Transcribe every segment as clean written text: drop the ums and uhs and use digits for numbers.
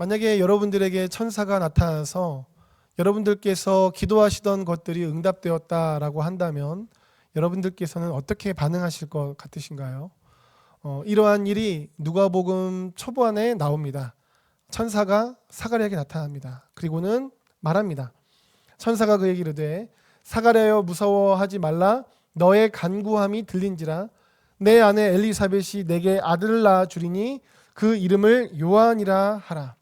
만약에 여러분들에게 천사가 나타나서 여러분들께서 기도하시던 것들이 응답되었다라고 한다면 여러분들께서는 어떻게 반응하실 것 같으신가요? 이러한 일이 누가복음 초반에 나옵니다. 천사가 사가랴에게 나타납니다. 그리고는 말합니다. 천사가 그에게 이르되 사가랴여 무서워하지 말라. 너의 간구함이 들린지라. 내 아내 엘리사벳이 내게 아들을 낳아 주리니 그 이름을 요한이라 하라.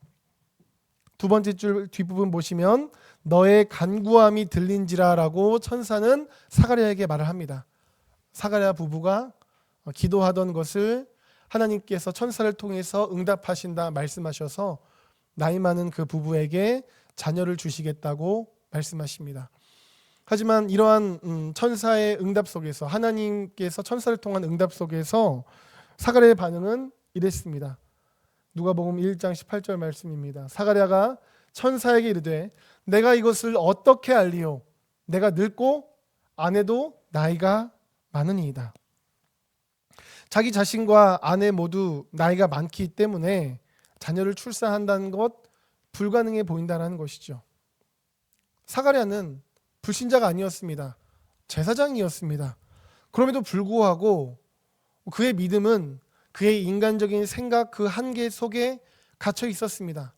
두 번째 줄 뒷부분 보시면 너의 간구함이 들린지라라고 천사는 사가랴에게 말을 합니다. 사가랴 부부가 기도하던 것을 하나님께서 천사를 통해서 응답하신다 말씀하셔서 나이 많은 그 부부에게 자녀를 주시겠다고 말씀하십니다. 하지만 이러한 천사의 응답 속에서, 하나님께서 천사를 통한 응답 속에서 사가랴의 반응은 이랬습니다. 누가복음 1장 18절 말씀입니다. 사가랴가 천사에게 이르되 내가 이것을 어떻게 알리요? 내가 늙고 아내도 나이가 많으니이다. 자기 자신과 아내 모두 나이가 많기 때문에 자녀를 출산한다는 것 불가능해 보인다는 것이죠. 사가랴는 불신자가 아니었습니다. 제사장이었습니다. 그럼에도 불구하고 그의 믿음은 그의 인간적인 생각 그 한계 속에 갇혀 있었습니다.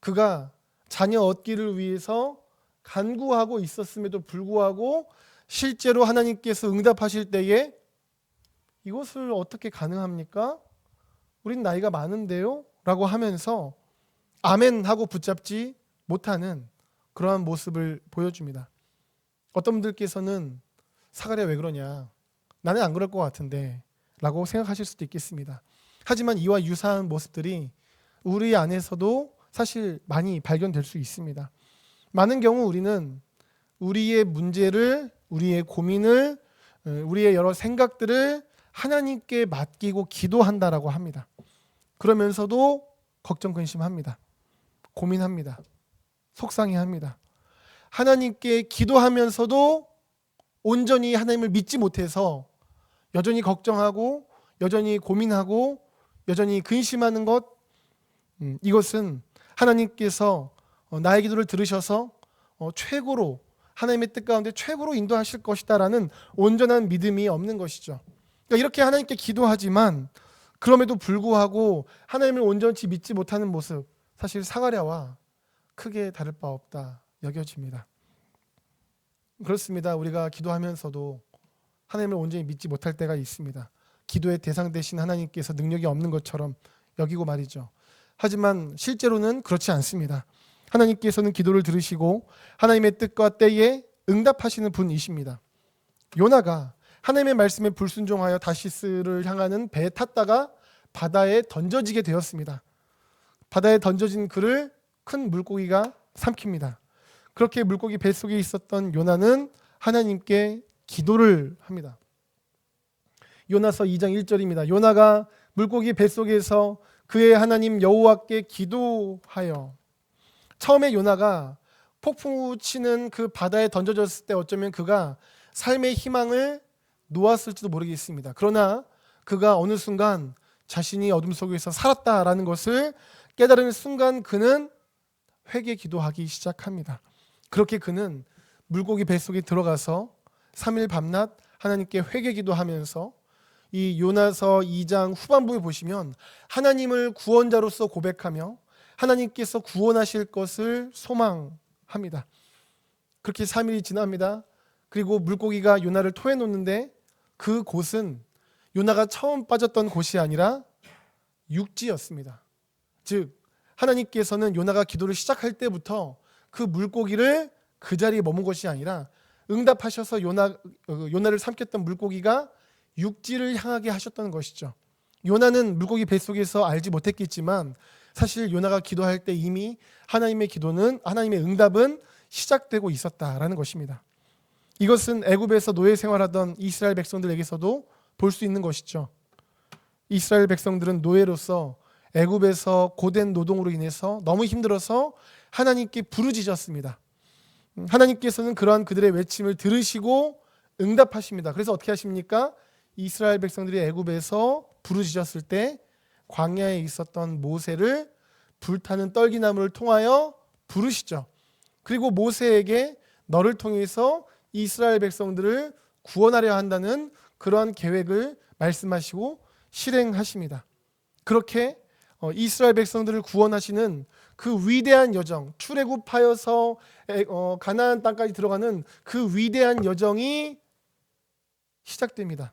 그가 자녀 얻기를 위해서 간구하고 있었음에도 불구하고 실제로 하나님께서 응답하실 때에 이것을 어떻게 가능합니까? 우린 나이가 많은데요? 라고 하면서 아멘 하고 붙잡지 못하는 그러한 모습을 보여줍니다. 어떤 분들께서는 사가랴 왜 그러냐? 나는 안 그럴 것 같은데 라고 생각하실 수도 있겠습니다. 하지만 이와 유사한 모습들이 우리 안에서도 사실 많이 발견될 수 있습니다. 많은 경우 우리는 우리의 문제를, 우리의 고민을, 우리의 여러 생각들을 하나님께 맡기고 기도한다라고 합니다. 그러면서도 걱정 근심합니다. 고민합니다. 속상해합니다. 하나님께 기도하면서도 온전히 하나님을 믿지 못해서 여전히 걱정하고 여전히 고민하고 여전히 근심하는 것, 이것은 하나님께서 나의 기도를 들으셔서 최고로 하나님의 뜻 가운데 최고로 인도하실 것이다라는 온전한 믿음이 없는 것이죠. 그러니까 이렇게 하나님께 기도하지만 그럼에도 불구하고 하나님을 온전히 믿지 못하는 모습, 사실 사가랴와 크게 다를 바 없다 여겨집니다. 그렇습니다. 우리가 기도하면서도 하나님을 온전히 믿지 못할 때가 있습니다. 기도의 대상 되신 하나님께서 능력이 없는 것처럼 여기고 말이죠. 하지만 실제로는 그렇지 않습니다. 하나님께서는 기도를 들으시고 하나님의 뜻과 때에 응답하시는 분이십니다. 요나가 하나님의 말씀에 불순종하여 다시스를 향하는 배에 탔다가 바다에 던져지게 되었습니다. 바다에 던져진 그를 큰 물고기가 삼킵니다. 그렇게 물고기 뱃속에 있었던 요나는 하나님께 기도를 합니다. 요나서 2장 1절입니다. 요나가 물고기 뱃속에서 그의 하나님 여호와께 기도하여. 처음에 요나가 폭풍우 치는 그 바다에 던져졌을 때 어쩌면 그가 삶의 희망을 놓았을지도 모르겠습니다. 그러나 그가 어느 순간 자신이 어둠 속에서 살았다라는 것을 깨달은 순간 그는 회개 기도하기 시작합니다. 그렇게 그는 물고기 뱃속에 들어가서 3일 밤낮 하나님께 회개 기도하면서 이 요나서 2장 후반부에 보시면 하나님을 구원자로서 고백하며 하나님께서 구원하실 것을 소망합니다. 그렇게 3일이 지납니다. 그리고 물고기가 요나를 토해 놓는데 그 곳은 요나가 처음 빠졌던 곳이 아니라 육지였습니다. 즉 하나님께서는 요나가 기도를 시작할 때부터 그 물고기를 그 자리에 머문 것이 아니라 응답하셔서 요나를 삼켰던 물고기가 육지를 향하게 하셨던 것이죠. 요나는 물고기 뱃속에서 알지 못했겠지만 사실 요나가 기도할 때 이미 하나님의 응답은 시작되고 있었다라는 것입니다. 이것은 애굽에서 노예 생활하던 이스라엘 백성들에게서도 볼 수 있는 것이죠. 이스라엘 백성들은 노예로서 애굽에서 고된 노동으로 인해서 너무 힘들어서 하나님께 부르짖었습니다. 하나님께서는 그러한 그들의 외침을 들으시고 응답하십니다. 그래서 어떻게 하십니까? 이스라엘 백성들이 애굽에서 부르짖었을 때 광야에 있었던 모세를 불타는 떨기나무를 통하여 부르시죠. 그리고 모세에게 너를 통해서 이스라엘 백성들을 구원하려 한다는 그러한 계획을 말씀하시고 실행하십니다. 그렇게 이스라엘 백성들을 구원하시는 그 위대한 여정, 출애굽하여서 가나안 땅까지 들어가는 그 위대한 여정이 시작됩니다.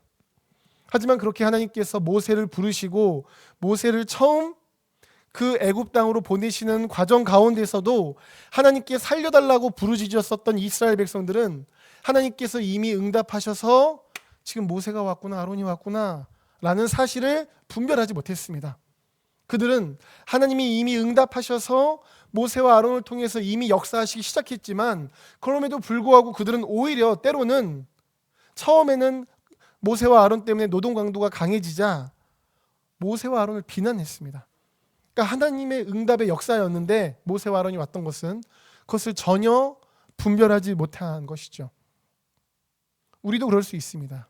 하지만 그렇게 하나님께서 모세를 부르시고 모세를 처음 그 애굽 땅으로 보내시는 과정 가운데서도 하나님께 살려달라고 부르짖었었던 이스라엘 백성들은 하나님께서 이미 응답하셔서 지금 모세가 왔구나, 아론이 왔구나 라는 사실을 분별하지 못했습니다. 그들은 하나님이 이미 응답하셔서 모세와 아론을 통해서 이미 역사하시기 시작했지만 그럼에도 불구하고 그들은 오히려 때로는 처음에는 모세와 아론 때문에 노동 강도가 강해지자 모세와 아론을 비난했습니다. 그러니까 하나님의 응답의 역사였는데 모세와 아론이 왔던 것은 그것을 전혀 분별하지 못한 것이죠. 우리도 그럴 수 있습니다.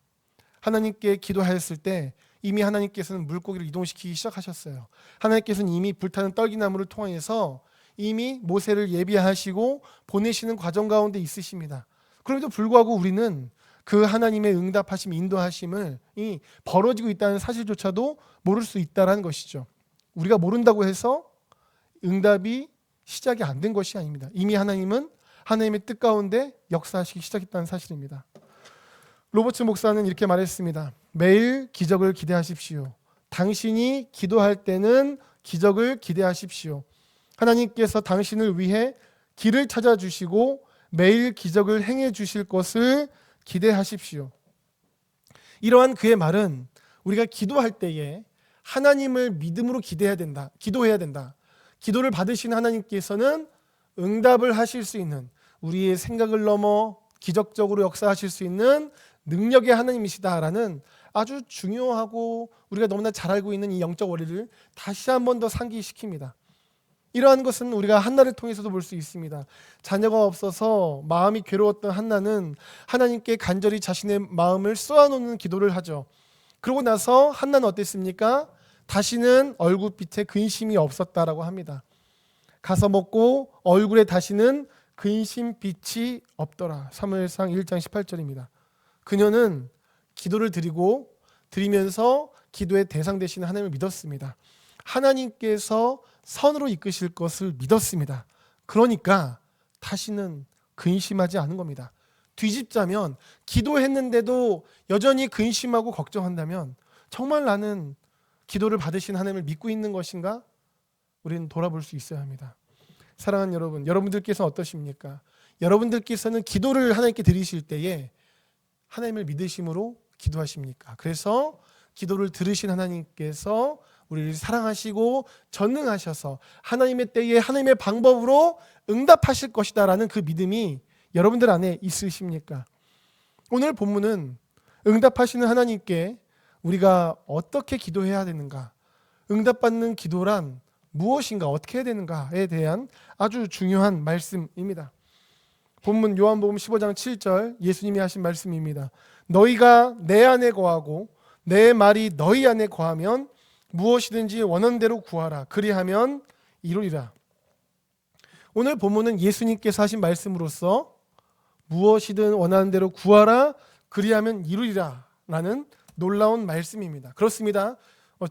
하나님께 기도하였을 때 이미 하나님께서는 물고기를 이동시키기 시작하셨어요. 하나님께서는 이미 불타는 떨기나무를 통해서 이미 모세를 예비하시고 보내시는 과정 가운데 있으십니다. 그럼에도 불구하고 우리는 그 하나님의 응답하심, 인도하심을 벌어지고 있다는 사실조차도 모를 수 있다는 것이죠. 우리가 모른다고 해서 응답이 시작이 안 된 것이 아닙니다. 이미 하나님은 하나님의 뜻 가운데 역사하시기 시작했다는 사실입니다. 로버츠 목사는 이렇게 말했습니다. 매일 기적을 기대하십시오. 당신이 기도할 때는 기적을 기대하십시오. 하나님께서 당신을 위해 길을 찾아주시고 매일 기적을 행해 주실 것을 기대하십시오. 이러한 그의 말은 우리가 기도할 때에 하나님을 믿음으로 기도해야 된다. 기도를 받으신 하나님께서는 응답을 하실 수 있는, 우리의 생각을 넘어 기적적으로 역사하실 수 있는 능력의 하나님이시다라는 아주 중요하고 우리가 너무나 잘 알고 있는 이 영적 원리를 다시 한 번 더 상기시킵니다. 이러한 것은 우리가 한나를 통해서도 볼 수 있습니다. 자녀가 없어서 마음이 괴로웠던 한나는 하나님께 간절히 자신의 마음을 쏘아놓는 기도를 하죠. 그러고 나서 한나는 어땠습니까? 다시는 얼굴빛에 근심이 없었다라고 합니다. 가서 먹고 얼굴에 다시는 근심빛이 없더라. 사무엘상 1장 18절입니다. 그녀는 기도를 드리면서 기도의 대상 되시는 하나님을 믿었습니다. 하나님께서 선으로 이끄실 것을 믿었습니다. 그러니까 다시는 근심하지 않은 겁니다. 뒤집자면 기도했는데도 여전히 근심하고 걱정한다면 정말 나는 기도를 받으신 하나님을 믿고 있는 것인가? 우리는 돌아볼 수 있어야 합니다. 사랑하는 여러분, 여러분들께서는 어떠십니까? 여러분들께서는 기도를 하나님께 드리실 때에 하나님을 믿으심으로 기도하십니까? 그래서 기도를 들으신 하나님께서 우리를 사랑하시고 전능하셔서 하나님의 때에 하나님의 방법으로 응답하실 것이다라는 그 믿음이 여러분들 안에 있으십니까? 오늘 본문은 응답하시는 하나님께 우리가 어떻게 기도해야 되는가, 응답받는 기도란 무엇인가, 어떻게 해야 되는가에 대한 아주 중요한 말씀입니다. 본문 요한복음 15장 7절 예수님이 하신 말씀입니다. 너희가 내 안에 거하고 내 말이 너희 안에 거하면 무엇이든지 원하는 대로 구하라. 그리하면 이루리라. 오늘 본문은 예수님께서 하신 말씀으로서 무엇이든 원하는 대로 구하라. 그리하면 이루리라 라는 놀라운 말씀입니다. 그렇습니다.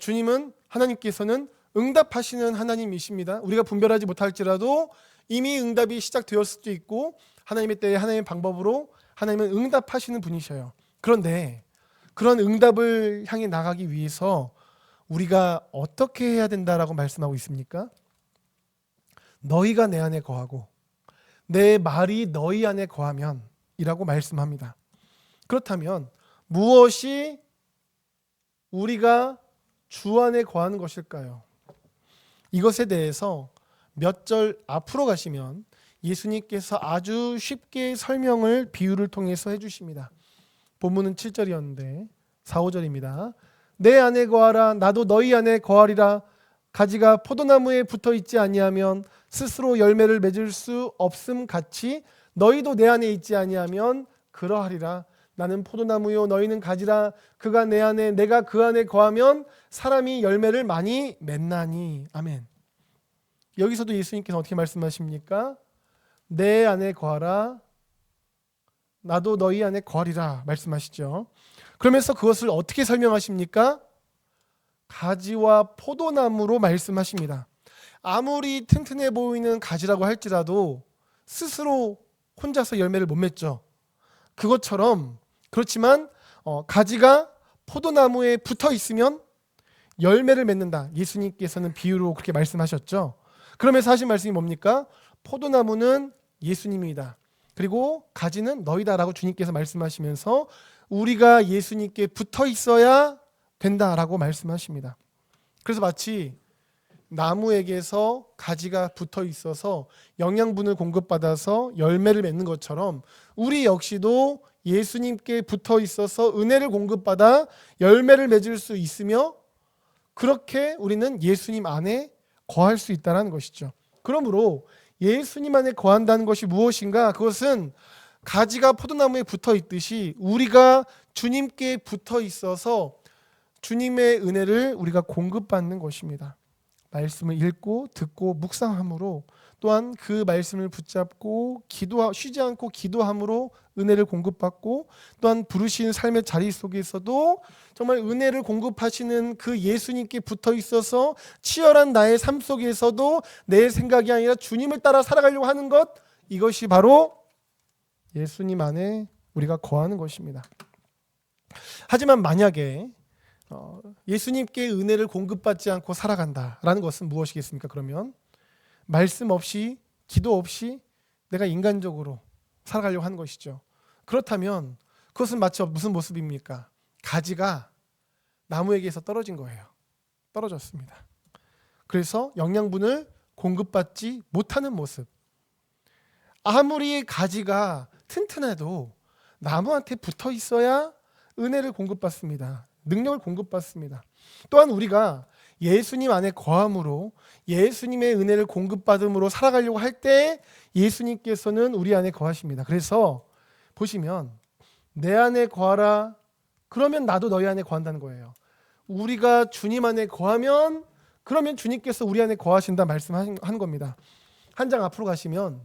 주님은, 하나님께서는 응답하시는 하나님이십니다. 우리가 분별하지 못할지라도 이미 응답이 시작되었을 수도 있고 하나님의 때에 하나님의 방법으로 하나님은 응답하시는 분이셔요. 그런데 그런 응답을 향해 나가기 위해서 우리가 어떻게 해야 된다라고 말씀하고 있습니까? 너희가 내 안에 거하고 내 말이 너희 안에 거하면 이라고 말씀합니다. 그렇다면 무엇이 우리가 주 안에 거하는 것일까요? 이것에 대해서 몇 절 앞으로 가시면 예수님께서 아주 쉽게 설명을 비유를 통해서 해주십니다. 본문은 7절이었는데 4, 5절입니다. 내 안에 거하라. 나도 너희 안에 거하리라. 가지가 포도나무에 붙어 있지 아니하면 스스로 열매를 맺을 수 없음 같이 너희도 내 안에 있지 아니하면 그러하리라. 나는 포도나무요 너희는 가지라. 그가 내 안에 내가 그 안에 거하면 사람이 열매를 많이 맺나니. 아멘. 여기서도 예수님께서 어떻게 말씀하십니까? 내 안에 거하라 나도 너희 안에 거하리라 말씀하시죠. 그러면서 그것을 어떻게 설명하십니까? 가지와 포도나무로 말씀하십니다. 아무리 튼튼해 보이는 가지라고 할지라도 스스로 혼자서 열매를 못 맺죠. 그것처럼 그렇지만 가지가 포도나무에 붙어 있으면 열매를 맺는다. 예수님께서는 비유로 그렇게 말씀하셨죠. 그러면서 하신 말씀이 뭡니까? 포도나무는 예수님이다. 그리고 가지는 너희다라고 주님께서 말씀하시면서 우리가 예수님께 붙어 있어야 된다라고 말씀하십니다. 그래서 마치 나무에게서 가지가 붙어 있어서 영양분을 공급받아서 열매를 맺는 것처럼 우리 역시도 예수님께 붙어 있어서 은혜를 공급받아 열매를 맺을 수 있으며 그렇게 우리는 예수님 안에 거할 수 있다는 것이죠. 그러므로 예수님 안에 거한다는 것이 무엇인가? 그것은 가지가 포도나무에 붙어 있듯이 우리가 주님께 붙어 있어서 주님의 은혜를 우리가 공급받는 것입니다. 말씀을 읽고 듣고 묵상함으로 또한 그 말씀을 붙잡고 쉬지 않고 기도함으로 은혜를 공급받고 또한 부르신 삶의 자리 속에서도 정말 은혜를 공급하시는 그 예수님께 붙어 있어서 치열한 나의 삶 속에서도 내 생각이 아니라 주님을 따라 살아가려고 하는 것, 이것이 바로 예수님 안에 우리가 거하는 것입니다. 하지만 만약에 예수님께 은혜를 공급받지 않고 살아간다라는 것은 무엇이겠습니까? 그러면 말씀 없이 기도 없이 내가 인간적으로 살아가려고 하는 것이죠. 그렇다면 그것은 마치 무슨 모습입니까? 가지가 나무에게서 떨어진 거예요. 떨어졌습니다. 그래서 영양분을 공급받지 못하는 모습. 아무리 가지가 튼튼해도 나무한테 붙어 있어야 은혜를 공급받습니다. 능력을 공급받습니다. 또한 우리가 예수님 안에 거함으로 예수님의 은혜를 공급받음으로 살아가려고 할 때 예수님께서는 우리 안에 거하십니다. 그래서 보시면 내 안에 거하라 그러면 나도 너희 안에 거한다는 거예요. 우리가 주님 안에 거하면 그러면 주님께서 우리 안에 거하신다 말씀하는 겁니다. 한 장 앞으로 가시면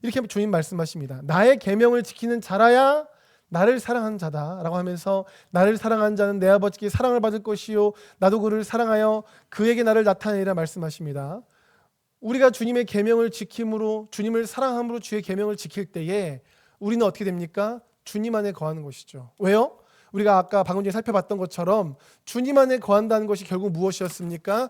이렇게 주님 말씀하십니다. 나의 계명을 지키는 자라야 나를 사랑하는 자다라고 하면서 나를 사랑하는 자는 내 아버지께 사랑을 받을 것이요 나도 그를 사랑하여 그에게 나를 나타내리라 말씀하십니다. 우리가 주님의 계명을 지킴으로 주님을 사랑함으로 주의 계명을 지킬 때에 우리는 어떻게 됩니까? 주님 안에 거하는 것이죠. 왜요? 우리가 아까 방금 전에 살펴봤던 것처럼 주님 안에 거한다는 것이 결국 무엇이었습니까?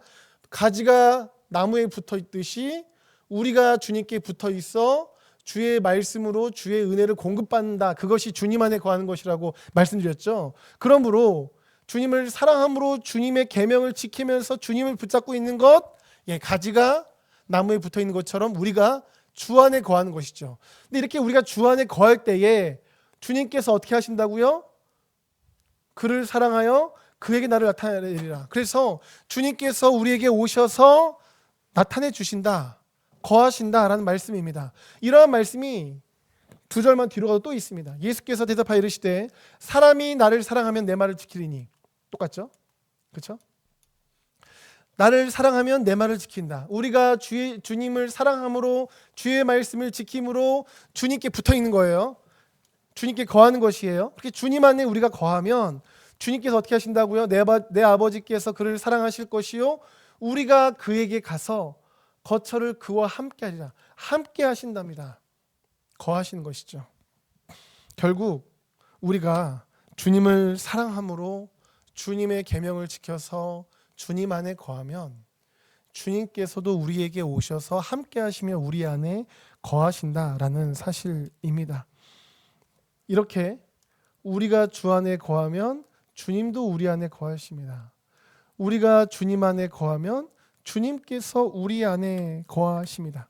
가지가 나무에 붙어 있듯이 우리가 주님께 붙어 있어 주의 말씀으로 주의 은혜를 공급받는다. 그것이 주님 안에 거하는 것이라고 말씀드렸죠. 그러므로 주님을 사랑함으로 주님의 계명을 지키면서 주님을 붙잡고 있는 것, 가지가 나무에 붙어 있는 것처럼 우리가 주 안에 거하는 것이죠. 근데 이렇게 우리가 주 안에 거할 때에 주님께서 어떻게 하신다고요? 그를 사랑하여 그에게 나를 나타내리라. 그래서 주님께서 우리에게 오셔서 나타내 주신다. 거하신다라는 말씀입니다. 이러한 말씀이 두 절만 뒤로 가도 또 있습니다. 예수께서 대답하여 이르시되 사람이 나를 사랑하면 내 말을 지키리니. 똑같죠? 그렇죠? 나를 사랑하면 내 말을 지킨다. 우리가 주님을 사랑함으로 주의 말씀을 지킴으로 주님께 붙어 있는 거예요. 주님께 거하는 것이에요. 그렇게 주님 안에 우리가 거하면 주님께서 어떻게 하신다고요? 내 아버지께서 그를 사랑하실 것이요 우리가 그에게 가서 거처를 그와 함께 하리라. 함께 하신답니다. 거하시는 것이죠. 결국 우리가 주님을 사랑함으로 주님의 계명을 지켜서 주님 안에 거하면 주님께서도 우리에게 오셔서 함께 하시며 우리 안에 거하신다라는 사실입니다. 이렇게 우리가 주 안에 거하면 주님도 우리 안에 거하십니다. 우리가 주님 안에 거하면 주님께서 우리 안에 거하십니다.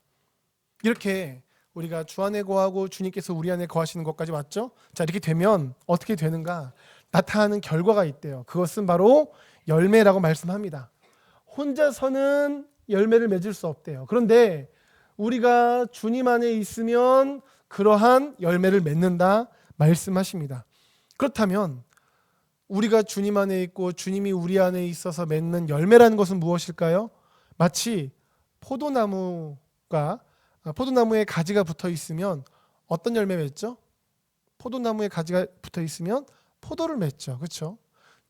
이렇게 우리가 주 안에 거하고 주님께서 우리 안에 거하시는 것까지 맞죠? 자, 이렇게 되면 어떻게 되는가? 나타나는 결과가 있대요. 그것은 바로 열매라고 말씀합니다. 혼자서는 열매를 맺을 수 없대요. 그런데 우리가 주님 안에 있으면 그러한 열매를 맺는다 말씀하십니다. 그렇다면 우리가 주님 안에 있고 주님이 우리 안에 있어서 맺는 열매라는 것은 무엇일까요? 마치 포도나무에 가지가 붙어 있으면 어떤 열매 맺죠? 포도나무에 가지가 붙어 있으면 포도를 맺죠. 그렇죠?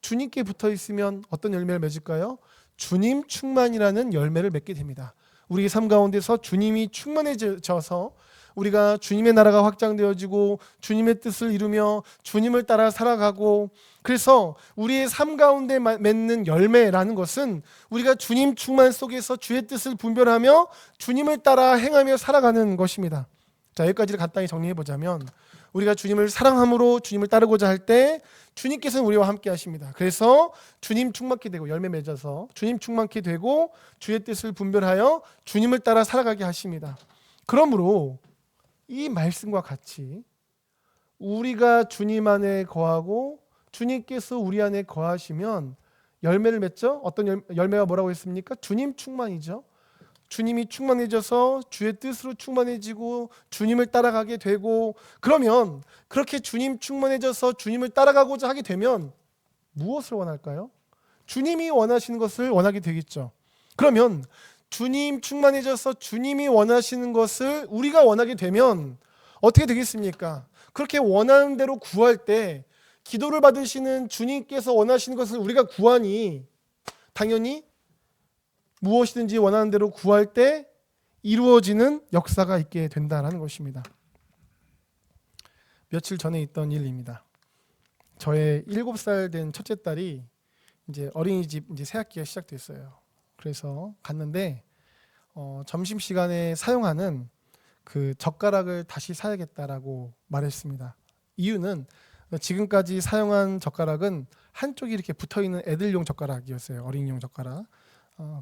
주님께 붙어 있으면 어떤 열매를 맺을까요? 주님 충만이라는 열매를 맺게 됩니다. 우리 삶 가운데서 주님이 충만해져서 우리가 주님의 나라가 확장되어지고 주님의 뜻을 이루며 주님을 따라 살아가고, 그래서 우리의 삶 가운데 맺는 열매라는 것은 우리가 주님 충만 속에서 주의 뜻을 분별하며 주님을 따라 행하며 살아가는 것입니다. 자, 여기까지를 간단히 정리해 보자면, 우리가 주님을 사랑함으로 주님을 따르고자 할 때 주님께서는 우리와 함께 하십니다. 그래서 주님 충만케 되고, 열매 맺어서 주님 충만케 되고 주의 뜻을 분별하여 주님을 따라 살아가게 하십니다. 그러므로 이 말씀과 같이 우리가 주님 안에 거하고 주님께서 우리 안에 거하시면 열매를 맺죠. 어떤 열매가 뭐라고 했습니까? 주님 충만이죠. 주님이 충만해져서 주의 뜻으로 충만해지고 주님을 따라가게 되고, 그러면 그렇게 주님 충만해져서 주님을 따라가고자 하게 되면 무엇을 원할까요? 주님이 원하시는 것을 원하게 되겠죠. 그러면 주님 충만해져서 주님이 원하시는 것을 우리가 원하게 되면 어떻게 되겠습니까? 그렇게 원하는 대로 구할 때 기도를 받으시는 주님께서 원하시는 것을 우리가 구하니 당연히 무엇이든지 원하는 대로 구할 때 이루어지는 역사가 있게 된다는 것입니다. 며칠 전에 있던 일입니다. 저의 7살 된 첫째 딸이 이제 어린이집 새 학기가 시작됐어요. 그래서 갔는데 점심시간에 사용하는 그 젓가락을 다시 사야겠다라고 말했습니다. 이유는 지금까지 사용한 젓가락은 한쪽이 이렇게 붙어있는 애들용 젓가락이었어요. 어린이용 젓가락.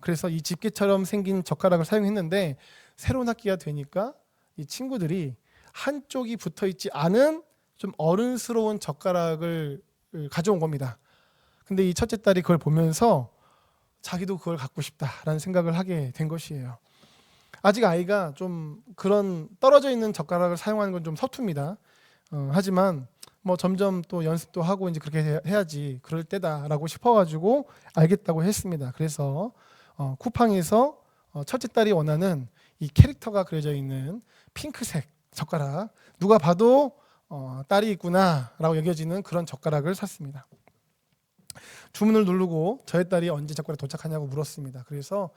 그래서 이 집게처럼 생긴 젓가락을 사용했는데 새로운 학기가 되니까 이 친구들이 한쪽이 붙어있지 않은 좀 어른스러운 젓가락을 가져온 겁니다. 근데 이 첫째 딸이 그걸 보면서 자기도 그걸 갖고 싶다라는 생각을 하게 된 것이에요. 아직 아이가 좀 그런 떨어져 있는 젓가락을 사용하는 건 좀 서툽니다. 하지만 뭐 점점 또 연습도 하고 이제 그렇게 해야지 그럴 때다라고 싶어가지고 알겠다고 했습니다. 그래서 쿠팡에서 첫째 딸이 원하는 이 캐릭터가 그려져 있는 핑크색 젓가락, 누가 봐도 딸이 있구나라고 여겨지는 그런 젓가락을 샀습니다. 주문을 누르고 저희 딸이 언제 젓가락 도착하냐고 물었습니다. 그래서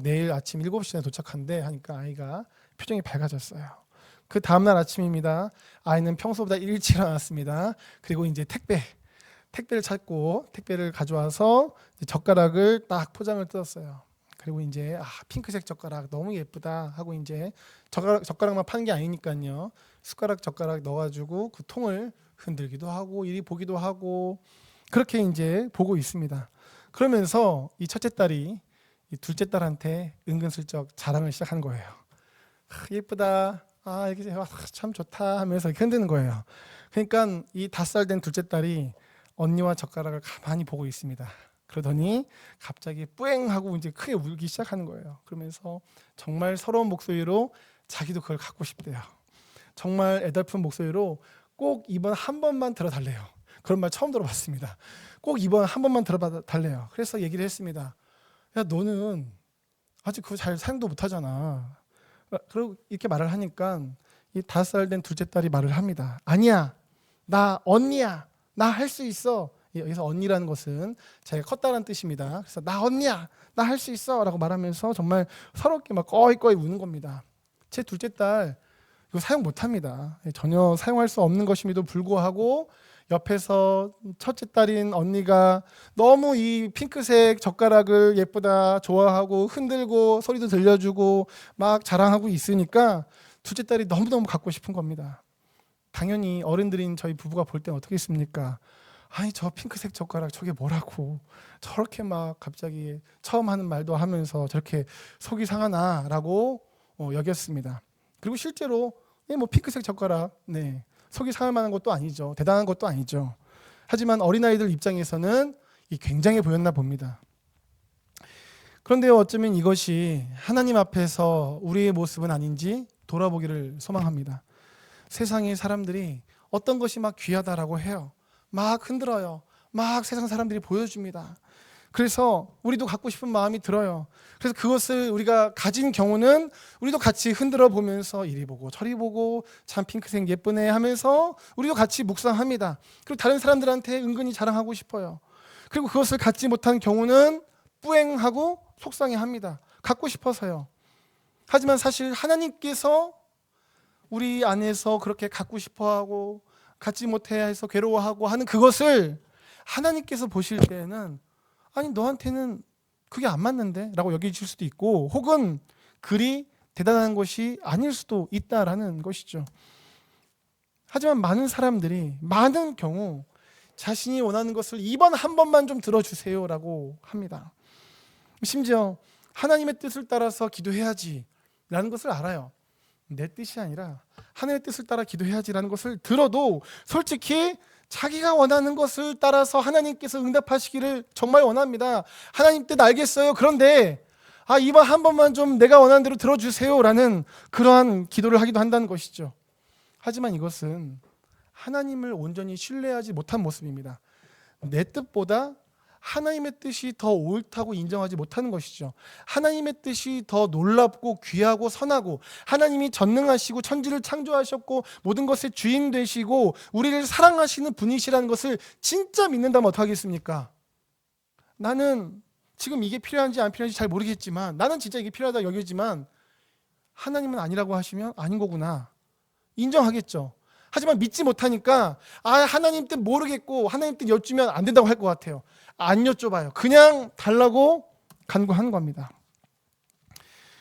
내일 아침 7시에 도착한대 하니까 아이가 표정이 밝아졌어요. 그 다음날 아침입니다. 아이는 평소보다 일찍 일어났습니다. 그리고 이제 택배를 찾고 택배를 가져와서 젓가락을 딱 포장을 뜯었어요. 그리고 이제 핑크색 젓가락 너무 예쁘다 하고 이제 젓가락만 파는 게 아니니까요. 젓가락 넣어가지고 그 통을 흔들기도 하고 이리 보기도 하고 그렇게 이제 보고 있습니다. 그러면서 이 첫째 딸이 이 둘째 딸한테 은근슬쩍 자랑을 시작한 거예요. 예쁘다. 이게 참 좋다 하면서 이렇게 흔드는 거예요. 그러니까 이 5살 된 둘째 딸이 언니와 젓가락을 가만히 보고 있습니다. 그러더니 갑자기 뿌앵 하고 이제 크게 울기 시작하는 거예요. 그러면서 정말 서러운 목소리로 자기도 그걸 갖고 싶대요. 정말 애달픈 목소리로 꼭 이번 한 번만 들어달래요. 그런 말 처음 들어봤습니다. 꼭 이번 한 번만 들어달래요. 그래서 얘기를 했습니다. 야, 너는 아직 그거 잘 사용도 못하잖아. 그리고 이렇게 말을 하니까 이 5살 된 둘째 딸이 말을 합니다. 아니야, 나 언니야, 나 할 수 있어. 여기서 언니라는 것은 자기가 컸다는 뜻입니다. 그래서 나 언니야, 나 할 수 있어 라고 말하면서 정말 서럽게 막 꺼이꺼이 우는 겁니다. 제 둘째 딸 이거 사용 못합니다. 전혀 사용할 수 없는 것임에도 불구하고 옆에서 첫째 딸인 언니가 너무 이 핑크색 젓가락을 예쁘다 좋아하고 흔들고 소리도 들려주고 막 자랑하고 있으니까 둘째 딸이 너무너무 갖고 싶은 겁니다. 당연히 어른들인 저희 부부가 볼 땐 어떻게 했습니까? 아니 저 핑크색 젓가락 저게 뭐라고 저렇게 막 갑자기 처음 하는 말도 하면서 저렇게 속이 상하나 라고 여겼습니다. 그리고 실제로 뭐 핑크색 젓가락 속이 상할 만한 것도 아니죠. 대단한 것도 아니죠. 하지만 어린아이들 입장에서는 굉장해 보였나 봅니다. 그런데 어쩌면 이것이 하나님 앞에서 우리의 모습은 아닌지 돌아보기를 소망합니다. 세상의 사람들이 어떤 것이 막 귀하다라고 해요. 막 흔들어요. 막 세상 사람들이 보여줍니다. 그래서 우리도 갖고 싶은 마음이 들어요. 그래서 그것을 우리가 가진 경우는 우리도 같이 흔들어 보면서 이리 보고 저리 보고 참 핑크색 예쁘네 하면서 우리도 같이 묵상합니다. 그리고 다른 사람들한테 은근히 자랑하고 싶어요. 그리고 그것을 갖지 못한 경우는 뿌앵하고 속상해합니다. 갖고 싶어서요. 하지만 사실 하나님께서 우리 안에서 그렇게 갖고 싶어하고 갖지 못해 해서 괴로워하고 하는 그것을 하나님께서 보실 때에는 아니 너한테는 그게 안 맞는데 라고 여기실 수도 있고, 혹은 그리 대단한 것이 아닐 수도 있다라는 것이죠. 하지만 많은 사람들이 많은 경우 자신이 원하는 것을 이번 한 번만 좀 들어주세요 라고 합니다. 심지어 하나님의 뜻을 따라서 기도해야지 라는 것을 알아요. 내 뜻이 아니라 하나님의 뜻을 따라 기도해야지라는 것을 들어도 솔직히 자기가 원하는 것을 따라서 하나님께서 응답하시기를 정말 원합니다. 하나님 뜻 알겠어요. 그런데 이번 한 번만 좀 내가 원하는 대로 들어주세요라는 그러한 기도를 하기도 한다는 것이죠. 하지만 이것은 하나님을 온전히 신뢰하지 못한 모습입니다. 내 뜻보다 하나님의 뜻이 더 옳다고 인정하지 못하는 것이죠. 하나님의 뜻이 더 놀랍고 귀하고 선하고, 하나님이 전능하시고 천지를 창조하셨고 모든 것의 주인 되시고 우리를 사랑하시는 분이시라는 것을 진짜 믿는다면 어떡하겠습니까? 나는 지금 이게 필요한지 안 필요한지 잘 모르겠지만 나는 진짜 이게 필요하다 여기지만 하나님은 아니라고 하시면 아닌 거구나 인정하겠죠. 하지만 믿지 못하니까 하나님 뜻 모르겠고 하나님 뜻 여쭈면 안 된다고 할 것 같아요. 안 여쭤봐요. 그냥 달라고 간구하는 겁니다.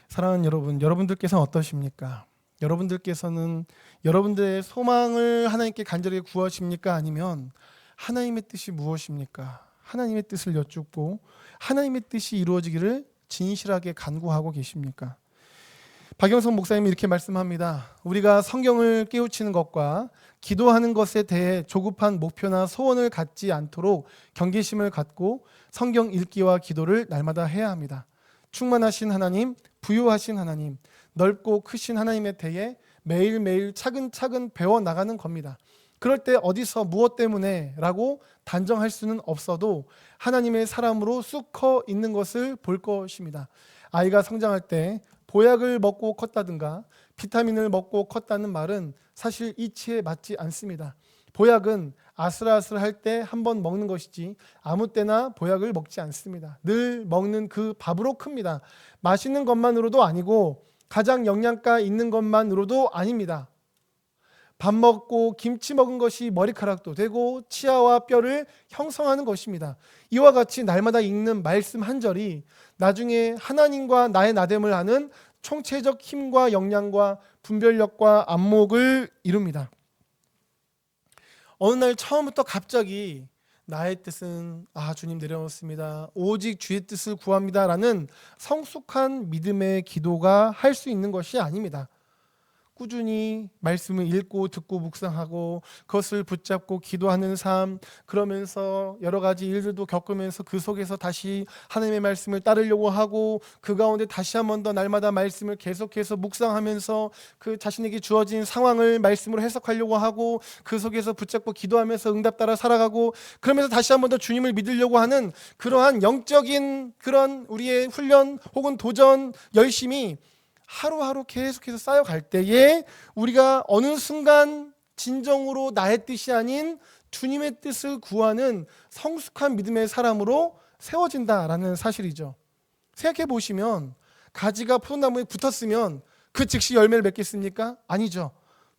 사랑하는 여러분, 여러분들께서는 어떠십니까? 여러분들께서는 여러분들의 소망을 하나님께 간절히 구하십니까? 아니면 하나님의 뜻이 무엇입니까? 하나님의 뜻을 여쭙고 하나님의 뜻이 이루어지기를 진실하게 간구하고 계십니까? 박영성 목사님이 이렇게 말씀합니다. 우리가 성경을 깨우치는 것과 기도하는 것에 대해 조급한 목표나 소원을 갖지 않도록 경계심을 갖고 성경 읽기와 기도를 날마다 해야 합니다. 충만하신 하나님, 부유하신 하나님, 넓고 크신 하나님에 대해 매일매일 차근차근 배워나가는 겁니다. 그럴 때 어디서 무엇 때문에 라고 단정할 수는 없어도 하나님의 사람으로 쑥 커 있는 것을 볼 것입니다. 아이가 성장할 때 보약을 먹고 컸다든가 비타민을 먹고 컸다는 말은 사실 이치에 맞지 않습니다. 보약은 아슬아슬할 때 한 번 먹는 것이지 아무 때나 보약을 먹지 않습니다. 늘 먹는 그 밥으로 큽니다. 맛있는 것만으로도 아니고 가장 영양가 있는 것만으로도 아닙니다. 밥 먹고 김치 먹은 것이 머리카락도 되고 치아와 뼈를 형성하는 것입니다. 이와 같이 날마다 읽는 말씀 한 절이 나중에 하나님과 나의 나됨을 하는 총체적 힘과 역량과 분별력과 안목을 이룹니다. 어느 날 처음부터 갑자기 나의 뜻은 주님 내려놓습니다. 오직 주의 뜻을 구합니다. 라는 성숙한 믿음의 기도가 할 수 있는 것이 아닙니다. 꾸준히 말씀을 읽고 듣고 묵상하고 그것을 붙잡고 기도하는 삶, 그러면서 여러 가지 일들도 겪으면서 그 속에서 다시 하나님의 말씀을 따르려고 하고 그 가운데 다시 한 번 더 날마다 말씀을 계속해서 묵상하면서 그 자신에게 주어진 상황을 말씀으로 해석하려고 하고 그 속에서 붙잡고 기도하면서 응답 따라 살아가고 그러면서 다시 한 번 더 주님을 믿으려고 하는 그러한 영적인 그런 우리의 훈련 혹은 도전, 열심이 하루하루 계속해서 쌓여갈 때에 우리가 어느 순간 진정으로 나의 뜻이 아닌 주님의 뜻을 구하는 성숙한 믿음의 사람으로 세워진다라는 사실이죠. 생각해 보시면 가지가 포도나무에 붙었으면 그 즉시 열매를 맺겠습니까? 아니죠.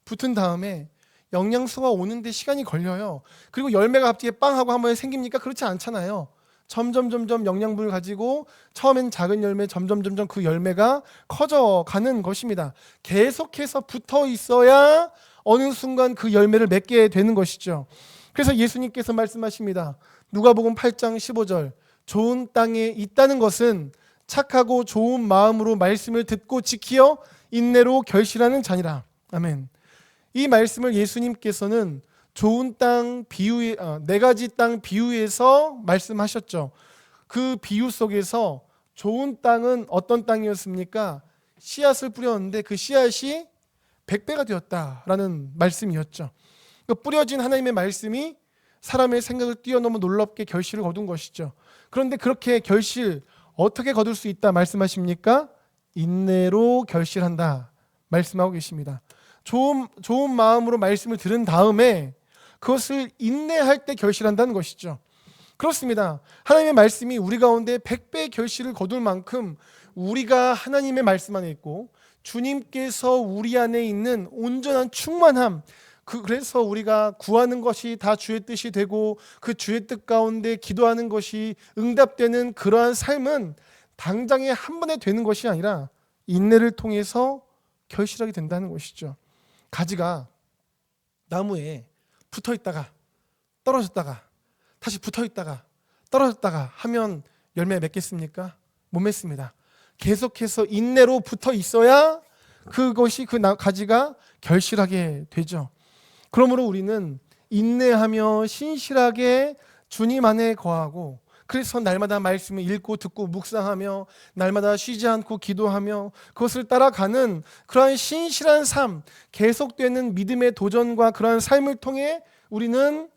붙은 다음에 영양소가 오는데 시간이 걸려요. 그리고 열매가 갑자기 빵 하고 한 번에 생깁니까? 그렇지 않잖아요. 점점 영양분을 가지고 처음엔 작은 열매 점점 그 열매가 커져가는 것입니다. 계속해서 붙어 있어야 어느 순간 그 열매를 맺게 되는 것이죠. 그래서 예수님께서 말씀하십니다. 누가복음 8장 15절 좋은 땅에 있다는 것은 착하고 좋은 마음으로 말씀을 듣고 지키어 인내로 결실하는 자니라. 아멘. 이 말씀을 예수님께서는 좋은 땅 비유, 네 가지 땅 비유에서 말씀하셨죠. 그 비유 속에서 좋은 땅은 어떤 땅이었습니까? 씨앗을 뿌렸는데 그 씨앗이 100배가 되었다라는 말씀이었죠. 뿌려진 하나님의 말씀이 사람의 생각을 뛰어넘어 놀랍게 결실을 거둔 것이죠. 그런데 그렇게 결실 어떻게 거둘 수 있다 말씀하십니까? 인내로 결실한다 말씀하고 계십니다. 좋은 마음으로 말씀을 들은 다음에 그것을 인내할 때 결실한다는 것이죠. 그렇습니다. 하나님의 말씀이 우리 가운데 100배의 결실을 거둘 만큼 우리가 하나님의 말씀 안에 있고 주님께서 우리 안에 있는 온전한 충만함, 그래서 우리가 구하는 것이 다 주의 뜻이 되고 그 주의 뜻 가운데 기도하는 것이 응답되는 그러한 삶은 당장에 한 번에 되는 것이 아니라 인내를 통해서 결실하게 된다는 것이죠. 가지가 나무에 붙어 있다가 떨어졌다가 다시 붙어 있다가 떨어졌다가 하면 열매 맺겠습니까? 못 맺습니다. 계속해서 인내로 붙어 있어야 그것이 그 가지가 결실하게 되죠. 그러므로 우리는 인내하며 신실하게 주님 안에 거하고, 그래서 날마다 말씀을 읽고 듣고 묵상하며 날마다 쉬지 않고 기도하며 그것을 따라가는 그러한 신실한 삶, 계속되는 믿음의 도전과 그러한 삶을 통해 우리는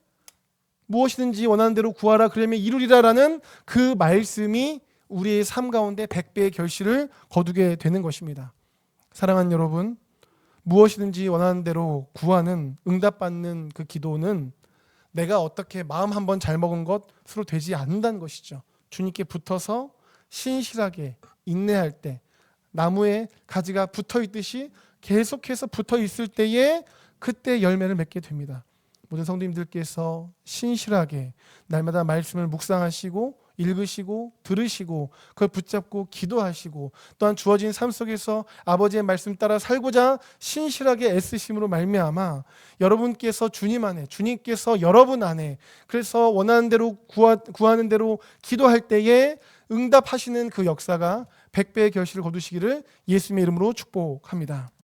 무엇이든지 원하는 대로 구하라 그러면 이루리라라는 그 말씀이 우리의 삶 가운데 100배의 결실을 거두게 되는 것입니다. 사랑하는 여러분, 무엇이든지 원하는 대로 구하는, 응답받는 그 기도는 내가 어떻게 마음 한번 잘 먹은 것으로 되지 않는다는 것이죠. 주님께 붙어서 신실하게 인내할 때, 나무에 가지가 붙어 있듯이 계속해서 붙어 있을 때에 그때 열매를 맺게 됩니다. 모든 성도님들께서 신실하게 날마다 말씀을 묵상하시고 읽으시고 들으시고 그걸 붙잡고 기도하시고 또한 주어진 삶 속에서 아버지의 말씀 따라 살고자 신실하게 애쓰심으로 말미암아 여러분께서 주님 안에, 주님께서 여러분 안에, 그래서 원하는 대로 구하는 대로 기도할 때에 응답하시는 그 역사가 100배의 결실을 거두시기를 예수님의 이름으로 축복합니다.